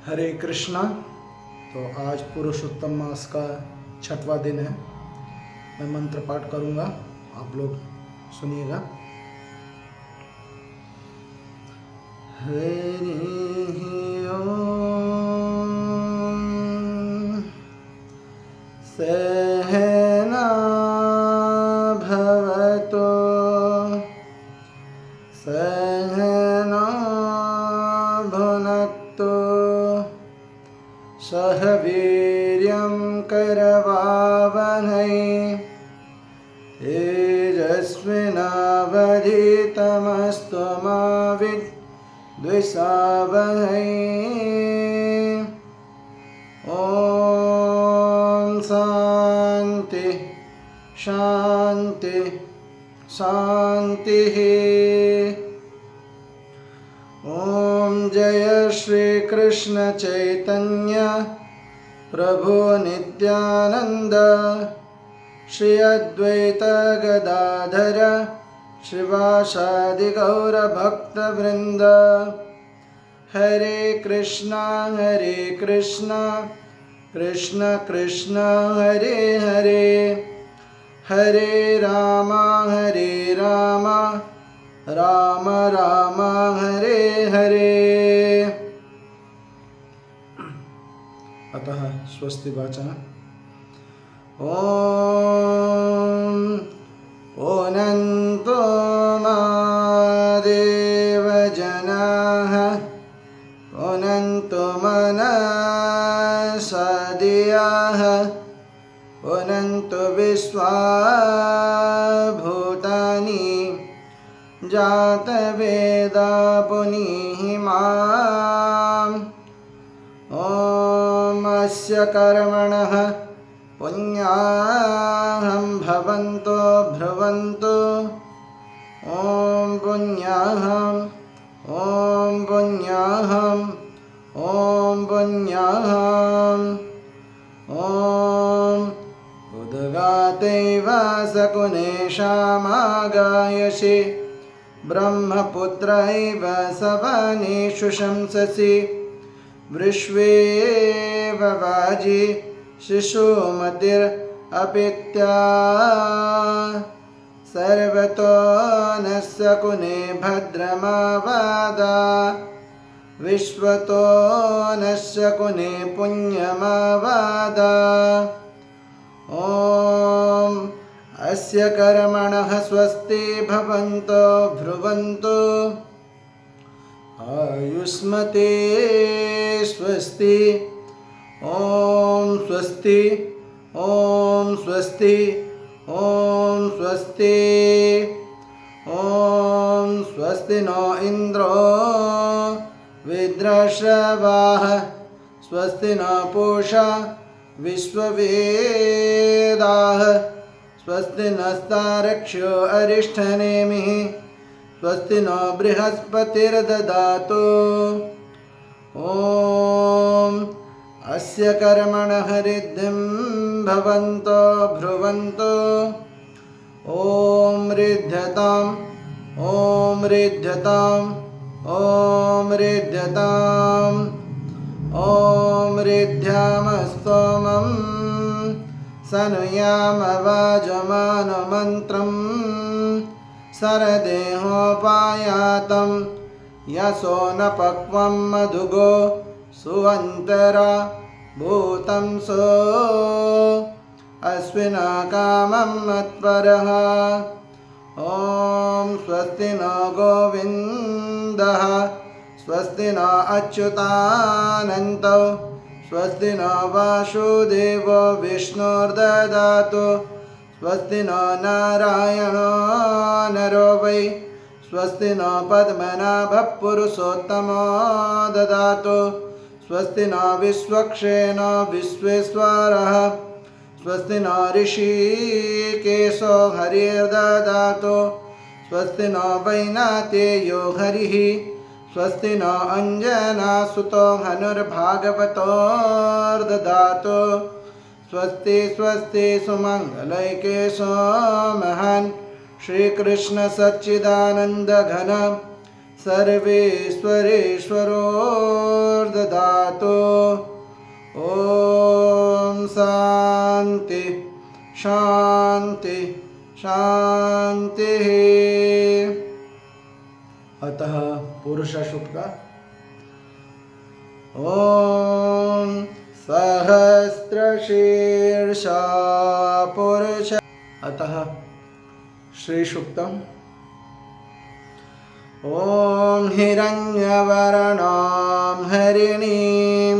हरे कृष्णा। तो आज पुरुषोत्तम मास का 6वां दिन है। मैं मंत्र पाठ करूंगा, आप लोग सुनिएगा। हरि ओम। सहना भवतु सहना भुनक्तु सह वीर्यं करवावहै तेजस्विनावधीतमस्तु मा विद्विषावहै। ॐ शान्ति शान्ति शान्तिः। ॐ जय श्री कृष्ण चैतन्य प्रभु नित्यानंद श्री अद्वैत गदाधर श्रीवासादि गौर भक्त वृंद। हरे कृष्णा कृष्ण कृष्ण हरे हरे, हरे राम राम राम हरे हरे। अतः स्वस्ति वाचन। ॐ पुनन्तो मादेव जनाः पुनन्तु मनसा धियाः पुनन्तु विश्वा भूतानि जातवेदा पुनीहि माम्। ॐ अस्य कर्मणः पुण्याहं भवन्तो भ्रुवन्तु। ॐ पुण्याहं ॐ पुण्याहं ॐ पुण्याहं। ॐ उद्गातैव सकुनेशामागायसि ब्रह्मपुत्रैव सवनेषु शंससि वृष्वेव वाजी शिशुमतिरपित्या सर्वतो न सकुने भद्रमावादा विश्वतो न सकुने पुण्यमावादा। ॐ अस्य कर्मणः स्वस्ति भवन्तो भ्रुवन्तु आयुष्मते स्वस्ति। ॐ स्वस्ति ॐ स्वस्ति ॐ स्वस्ति। ॐ स्वस्ति नो इन्द्रो वृद्धश्रवाः स्वस्ति न पूषा विश्ववेदाः स्वस्ति नस्तारक्ष्यो अरिष्ठनेमिः स्वस्ति नो बृहस्पतिर्ददातु। ॐ अस्य कर्मणः रिद्धिं भवन्तो भ्रुवन्तु। ॐ रिध्यताम् ॐ रिध्यताम् ॐ रिध्यताम्। ॐ रिद्ध्यामस्तोमं सनुयाम वाजमानमन्त्रं सरदेहोपायातं यशो न पक्वं मधुगो सुवन्तरा भूतं सो अश्विना कामं मत्परः। ॐ स्वस्ति न गोविन्दः स्वस्ति न अच्युतानन्तौ स्वस्ति न वासुदेवो विष्णुर्ददातु स्वस्ति न नारायणो नरो वै स्वस्ति न पद्मनाभः पुरुषोत्तमो ददातु स्वस्ति न विश्वक्सेनो विश्वेश्वरः स्वस्ति न ऋषिकेशो हरिर्ददातु स्वस्ति न वैनातेयो हरिः स्वस्ति न अञ्जनासुतो हनुर्भागवतोर्ददातु स्वस्ति स्वस्ति सुमङ्गलैकेशो महान् श्रीकृष्ण सच्चिदानन्द घन सर्वेश्वरेश्वरोर्ददातु। ददातु। ॐ शान्ति शान्ति शान्तिः। अतः पुरुष सूक्त। ॐ सहस्रशीर्षा पुरुष। अतः श्री सूक्तम्। ॐ हिरण्यवर्णां हरिणीं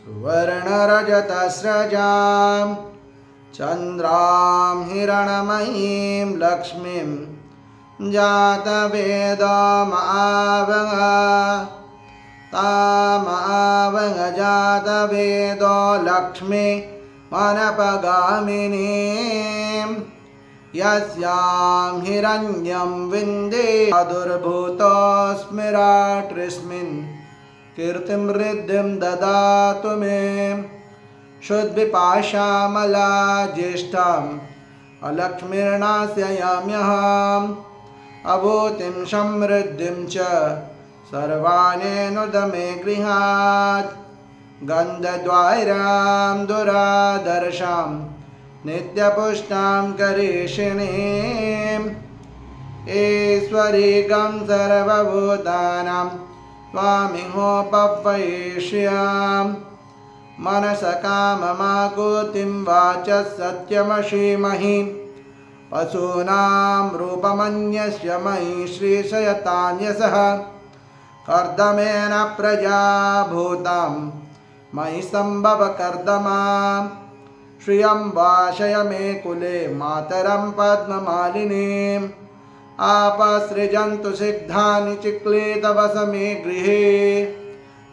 सुवर्णरजतस्रजां चन्द्रां हिरणमयीं लक्ष्मीं जातवेदमावह तामावह जातवेदो लक्ष्मी मनपगामिनीं यस्यां हिरण्यं विन्दे दुर्भूतो स्मिराट्रिस्मिन् कीर्तिं रिद्धिं ददातु मे। शुद्धिपाशामला ज्येष्ठाम् अलक्ष्मीर्नाशयाम्यहम् अभूतिं समृद्धिं च सर्वानेनुद मे गृहात्। गन्धद्वारां दुरादर्शां नित्यपुष्टां करीषिणीम् ईश्वरीगं सर्वभूतानां त्वामिहोपवेश्याम् मनसकाममाकुतिं वाचः सत्यमशीमहि पशूनां रूपमन्यस्य मयि श्रीशयतान्यसः कर्दमेन प्रजा भूतां मयि सम्भव कर्दमा। श्रियं वाशय मे कुले मातरं पद्ममालिनीम् आपसृजन्तु सिद्धानि चिक्लेतवस मे गृहे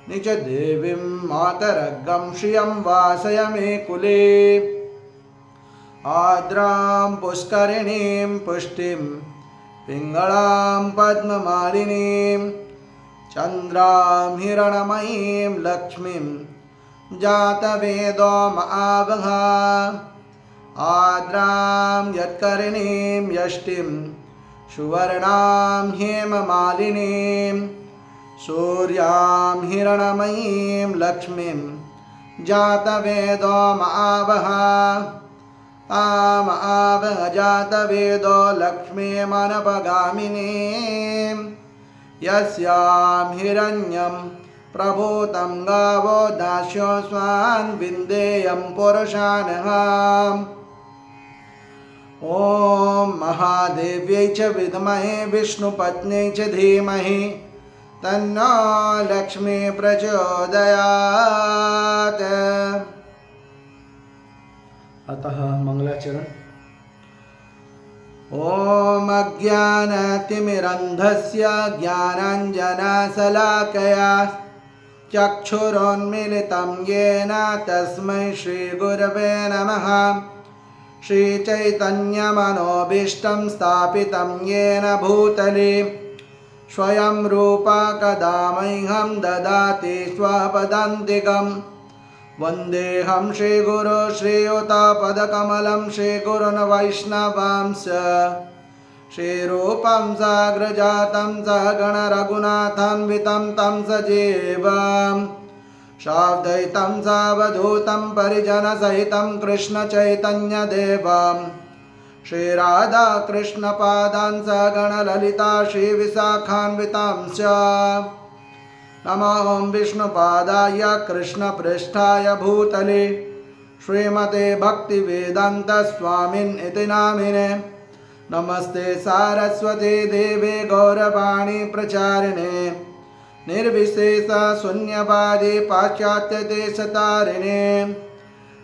निच देवीं मातरग्गं श्रियं वासय मे कुले। आर्द्रां पुष्करिणीं पुष्टिं पिङ्गळां पद्ममालिनीं चन्द्रां हिरणमयीं लक्ष्मीं जातवेदो महावह। आर्द्रां यत्करिणीं यष्टिं सुवर्णां हेममालिनीं सूर्यां हिरणमयीं लक्ष्मीं जातवेदो महावह। तामावह जातवेदो लक्ष्मीमनपगामिनीं यस्यां हिरण्यं प्रभूतं गावो दास्यो स्वान् विन्देयं पुरुषानहम्। ॐ महादेव्यै च विद्महे विष्णुपत्न्यै च धीमहि तन्नो लक्ष्मी प्रचोदयात्। अतः मंगलाचरण। ॐ अज्ञानतिमिरन्धस्य ज्ञानाञ्जनशलाकया चक्षुरोन्मीलितं येन तस्मै श्रीगुरवे नमः। श्रीचैतन्यमनोभीष्टं स्थापितं येन भूतले स्वयं रूपा कदा मह्यं ददाति स्वपदान्तिकम्। वन्देऽहं श्रीगुरो श्रीयुतपदकमलं श्रीगुरुन् वैष्णवांश्च श्रीरूपं साग्रजातं सहगणरघुनाथान्वितं तं सजीवम् साद्वैतं सावधूतं परिजनसहितं कृष्णचैतन्यदेवं श्रीराधाकृष्णपादान् सहगणललिता श्रीविशाखान्वितांश्च। नमो विष्णुपादाय कृष्णपृष्ठाय भूतले श्रीमते भक्तिवेदान्तस्वामिन् इति नामिने। नमस्ते सारस्वते देवे गौरवाणी प्रचारिणे निर्विशेष शून्यवादी पाश्चात्यदेशतारिणे।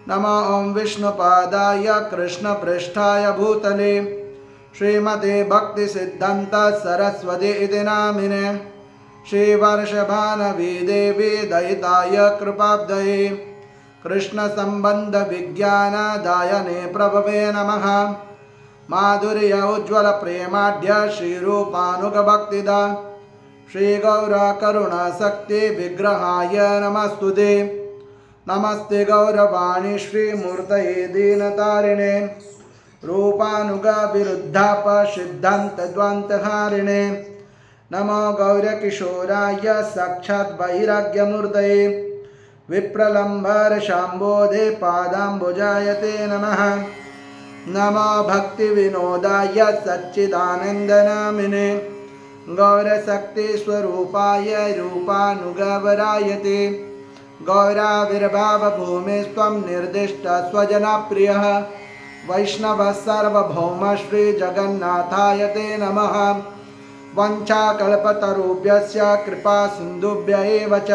नमो विष्णुपादाय कृष्णपृष्ठाय भूतले श्रीमते भक्तिसिद्धान्त सरस्वती इति नामिने। श्रीवर्षभानवी देवी दयिताय कृपाब्धये कृष्णसम्बन्धविज्ञानदायने प्रभवे नमः। माधुर्य उज्ज्वल प्रेमाढ्य श्रीरूपानुगभक्तिदा श्रीगौरकरुणाशक्ति विग्रहाय नमस्तुते। नमस्ते गौरवाणी श्रीमूर्तये दीनतारिणे रूपानुगविरुद्धाप सिद्धान्तद्वान्तहारिणे। नमो गौरकिशोराय साक्षात् वैराग्यमूर्तये विप्रलम्भरशाम्बोधे पादाम्बुजाय ते नमः। नमो भक्तिविनोदाय सच्चिदानन्दनामिने गौरशक्तिस्वरूपाय रूपानुगवराय ते गौराविर्भावभूमिस्त्वं निर्दिष्टस्वजनप्रियः वैष्णवः सार्वभौम श्रीजगन्नाथाय ते नमः। वञ्चाकल्पतरुभ्यश्च कृपासिन्धुभ्य एव च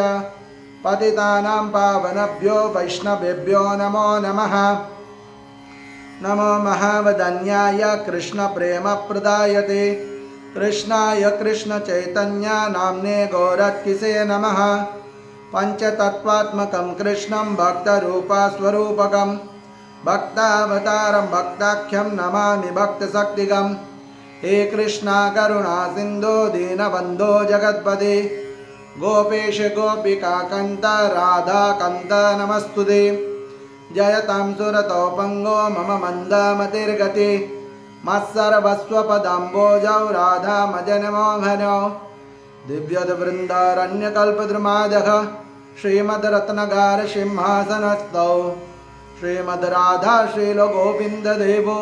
पतितानां पावनेभ्यो वैष्णवेभ्यो नमो नमः। नमो महावदन्याय कृष्णप्रेमप्रदाय ते कृष्णाय कृष्णचैतन्य नाम्ने गौरत्किसे नमः। पञ्चतत्त्वात्मकं कृष्णं भक्तरूपस्वरूपकं भक्तावतारं भक्ताख्यं नमामि भक्तशक्तिगम्। हे कृष्णा करुणा सिन्धो दीनबन्धो जगत्पते गोपेश गोपिकान्त राधाकान्त नमस्तुते। जयतां सुरतोपङ्गो मम मन्दमतिर्गति मत्सर्वस्वपदाम्बोजौ राधामजनमोहनौ दिव्यद्वृन्दारण्यकल्पद्रुमादः श्रीमद्रत्नगार सिंहासनस्थौ श्रीमद्राधा श्रीलगोविन्ददेवो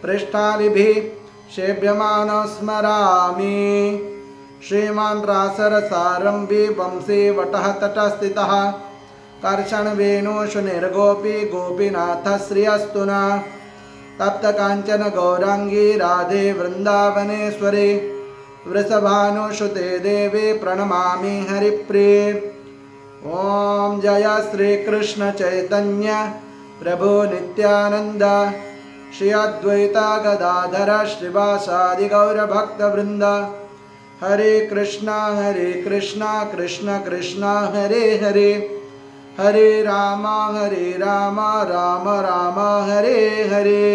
पृष्ठालिभिः सेव्यमानो स्मरामि। श्रीमान् रासरसारम्भी वंशी वटः तटस्थितः कर्षणवेणुशुनिर्गोपी गोपीनाथः श्रियस्तु नः। तप्तकाञ्चन गौराङ्गी राधे वृन्दावनेश्वरी वृषभानुसुते देवी प्रणमामि हरिप्रिये। ॐ जय श्रीकृष्ण चैतन्य प्रभु नित्यानन्द श्री अद्वैता गदाधर श्रीवासादि गौरभक्तवृन्द। हरे कृष्णा कृष्ण कृष्ण हरे हरे हरे राम राम राम हरे हरे।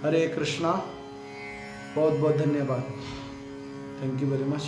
हरे कृष्णा। बहुत बहुत धन्यवाद। Thank you very much.